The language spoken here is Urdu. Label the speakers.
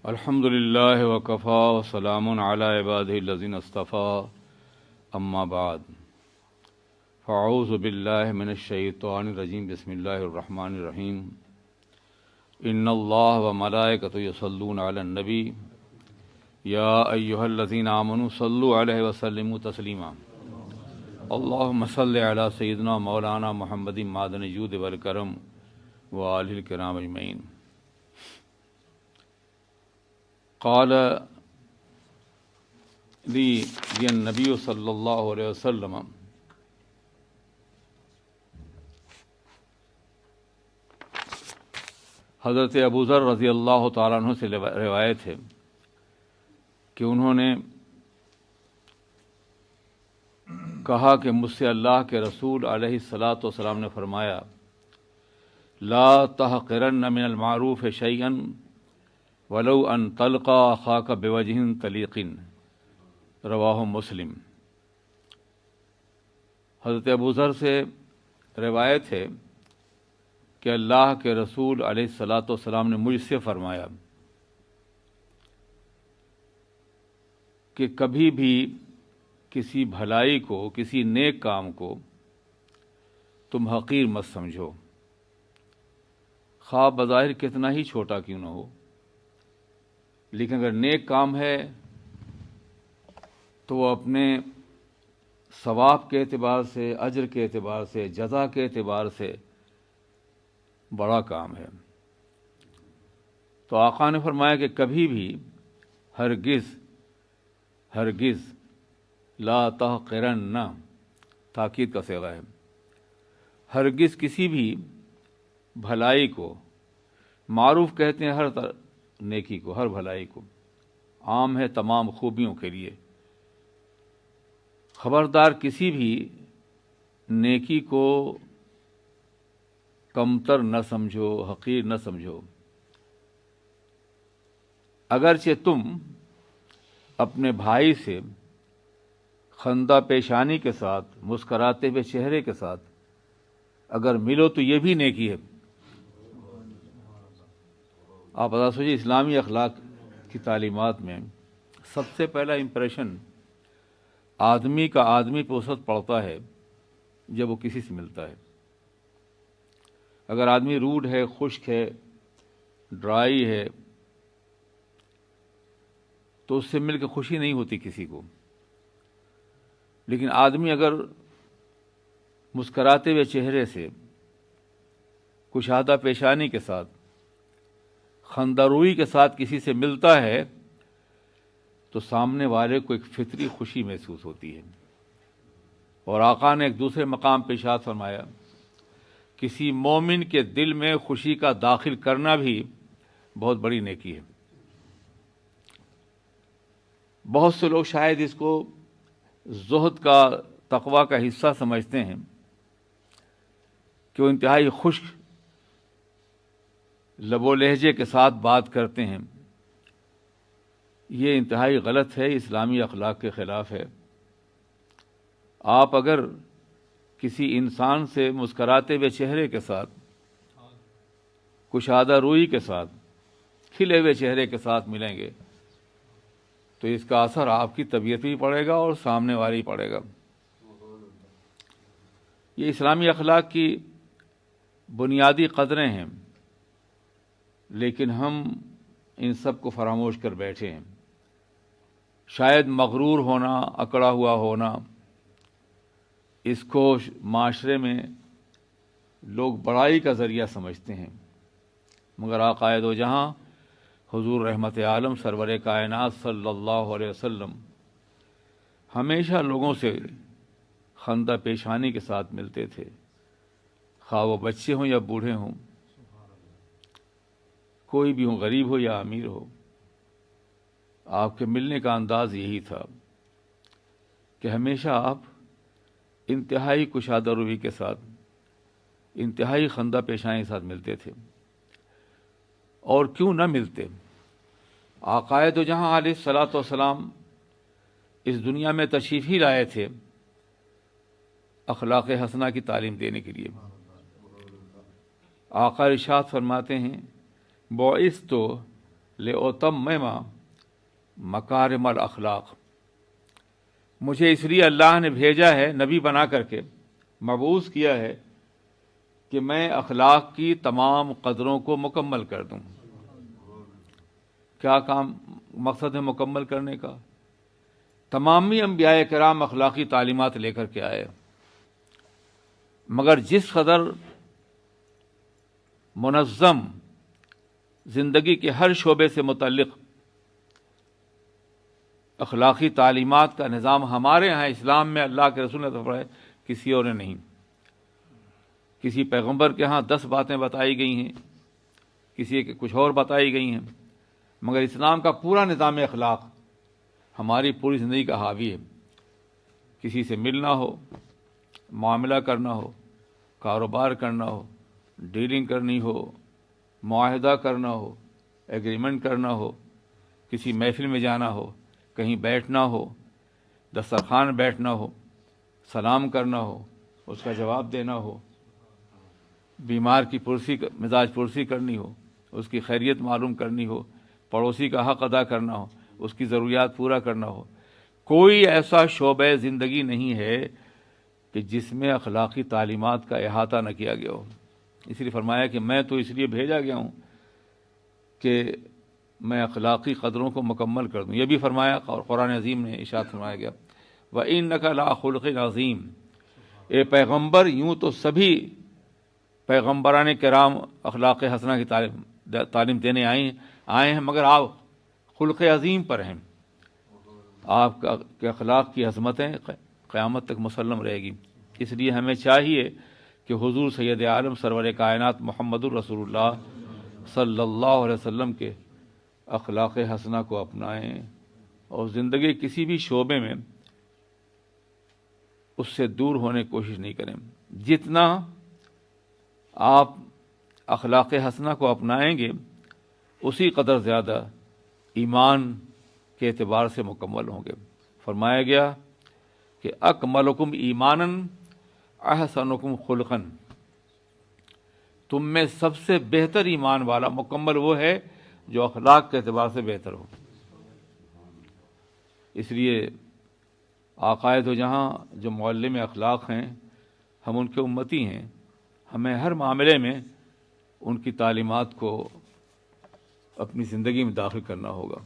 Speaker 1: الحمد للہ وکفا وسلام علی عبادہ الذین اصطفیٰ اما بعد فاعوذ باللہ من الشیطان الرجیم بسم اللہ الرحمن الرحیم ان اللہ وملائکتہ یصلون علی النبی یا ایہا الذین آمنوا صلوا علیہ وسلموا تسلیما اللہم صل علی سیدنا مولانا محمد معدن الجود والکرم وآلہ الکرام اجمعین۔ قال لی النبی صلی اللہ علیہ وسلم حضرت ابوذر رضی اللہ تعالیٰ عنہ سے روایت ہے کہ انہوں نے کہا کہ مجھ سے اللہ کے رسول علیہ الصلاۃ والسلام نے فرمایا لا تحقرن من المعروف شیئا ولو ان تلقى اخاك بوجه طلیق، رواہ مسلم۔ حضرت ابوذر سے روایت ہے کہ اللہ کے رسول علیہ الصلاۃ والسلام نے مجھ سے فرمایا کہ کبھی بھی کسی بھلائی کو، کسی نیک کام کو تم حقیر مت سمجھو، خواہ بظاہر کتنا ہی چھوٹا کیوں نہ ہو، لیکن اگر نیک کام ہے تو وہ اپنے ثواب کے اعتبار سے، اجر کے اعتبار سے، جزا کے اعتبار سے بڑا کام ہے۔ تو آقا نے فرمایا کہ کبھی بھی ہرگز لا تحقرن، تاکید کا صیغہ ہے، ہرگز کسی بھی بھلائی کو، معروف کہتے ہیں ہر نیکی کو، ہر بھلائی کو، عام ہے تمام خوبیوں کے لیے، خبردار کسی بھی نیکی کو کمتر نہ سمجھو، حقیر نہ سمجھو، اگرچہ تم اپنے بھائی سے خندہ پیشانی کے ساتھ، مسکراتے ہوئے چہرے کے ساتھ اگر ملو تو یہ بھی نیکی ہے۔ آپ بتا سوچیے، اسلامی اخلاق کی تعلیمات میں سب سے پہلا امپریشن آدمی کا آدمی پہ اس وقت پڑتا ہے جب وہ کسی سے ملتا ہے۔ اگر آدمی روڈ ہے، خشک ہے، ڈرائی ہے، تو اس سے مل کے خوشی نہیں ہوتی کسی کو، لیکن آدمی اگر مسکراتے ہوئے چہرے سے، کشادہ پیشانی کے ساتھ، خندہ روئی کے ساتھ کسی سے ملتا ہے تو سامنے والے کو ایک فطری خوشی محسوس ہوتی ہے۔ اور آقا نے ایک دوسرے مقام پہ ارشاد فرمایا، کسی مومن کے دل میں خوشی کا داخل کرنا بھی بہت بڑی نیکی ہے۔ بہت سے لوگ شاید اس کو زہد کا، تقوی کا حصہ سمجھتے ہیں کہ وہ انتہائی خشک لب و لہجے کے ساتھ بات کرتے ہیں۔ یہ انتہائی غلط ہے، اسلامی اخلاق کے خلاف ہے۔ آپ اگر کسی انسان سے مسکراتے ہوئے چہرے کے ساتھ، کشادہ روئی کے ساتھ، کھلے ہوئے چہرے کے ساتھ ملیں گے تو اس کا اثر آپ کی طبیعت بھی پڑے گا اور سامنے والی پڑے گا۔ یہ اسلامی اخلاق کی بنیادی قدریں ہیں، لیکن ہم ان سب کو فراموش کر بیٹھے ہیں۔ شاید مغرور ہونا، اکڑا ہوا ہونا، اس کو معاشرے میں لوگ بڑائی کا ذریعہ سمجھتے ہیں، مگر آقا دو جہاں حضور رحمت عالم سرور کائنات صلی اللہ علیہ وسلم ہمیشہ لوگوں سے خندہ پیشانی کے ساتھ ملتے تھے، خواہ وہ بچے ہوں یا بوڑھے ہوں، کوئی بھی ہو، غریب ہو یا امیر ہو۔ آپ کے ملنے کا انداز یہی تھا کہ ہمیشہ آپ انتہائی کشادہ روی کے ساتھ، انتہائی خندہ پیشانی کے ساتھ ملتے تھے۔ اور کیوں نہ ملتے، آقا دو جہاں علیہ الصلاۃ والسلام اس دنیا میں تشریف ہی لائے تھے اخلاق حسنہ کی تعلیم دینے کے لیے۔ آقا ارشاد فرماتے ہیں بعثت لِأُتَمِّمَ مکارم الاخلاق، مجھے اس لیے اللہ نے بھیجا ہے، نبی بنا کر کے مبعوث کیا ہے کہ میں اخلاق کی تمام قدروں کو مکمل کر دوں۔ کیا کام مقصد ہے مکمل کرنے کا؟ تمامی انبیاء کرام اخلاقی تعلیمات لے کر کے آئے، مگر جس قدر منظم زندگی کے ہر شعبے سے متعلق اخلاقی تعلیمات کا نظام ہمارے ہاں اسلام میں اللہ کے رسول نے فرمایا کسی اور نے نہیں۔ کسی پیغمبر کے ہاں 10 باتیں بتائی گئی ہیں، کسی کے کچھ اور بتائی گئی ہیں، مگر اسلام کا پورا نظام اخلاق ہماری پوری زندگی کا حاوی ہے۔ کسی سے ملنا ہو، معاملہ کرنا ہو، کاروبار کرنا ہو، ڈیلنگ کرنی ہو، معاہدہ کرنا ہو، ایگریمنٹ کرنا ہو، کسی محفل میں جانا ہو، کہیں بیٹھنا ہو، دسترخوان بیٹھنا ہو، سلام کرنا ہو، اس کا جواب دینا ہو، بیمار کی مزاج پرسی کرنی ہو، اس کی خیریت معلوم کرنی ہو، پڑوسی کا حق ادا کرنا ہو، اس کی ضروریات پورا کرنا ہو، کوئی ایسا شعبہ زندگی نہیں ہے کہ جس میں اخلاقی تعلیمات کا احاطہ نہ کیا گیا ہو۔ اس لیے فرمایا کہ میں تو اس لیے بھیجا گیا ہوں کہ میں اخلاقی قدروں کو مکمل کر دوں۔ یہ بھی فرمایا اور قرآن عظیم میں ارشاد فرمایا گیا وَإِنَّكَ لَعَلَىٰ خُلُقٍ عَظِيمٍ، اے پیغمبر یوں تو سبھی پیغمبران کرام اخلاق حسنہ کی تعلیم دینے آئے ہیں، مگر آپ خلق عظیم پر ہیں۔ آپ کے اخلاق کی عظمتیں قیامت تک مسلم رہے گی۔ اس لیے ہمیں چاہیے کہ حضور سید عالم سرور کائنات محمد الرسول اللہ صلی اللہ علیہ وسلم کے اخلاق حسنہ کو اپنائیں اور زندگی کسی بھی شعبے میں اس سے دور ہونے کی کوشش نہیں کریں۔ جتنا آپ اخلاق حسنہ کو اپنائیں گے اسی قدر زیادہ ایمان کے اعتبار سے مکمل ہوں گے۔ فرمایا گیا کہ اکملکم ایماناً احسنکم خلقاً، تم میں سب سے بہتر ایمان والا مکمل وہ ہے جو اخلاق کے اعتبار سے بہتر ہو۔ اس لیے آقائے دو جہاں جو معلم اخلاق ہیں، ہم ان کے امتی ہیں، ہمیں ہر معاملے میں ان کی تعلیمات کو اپنی زندگی میں داخل کرنا ہوگا۔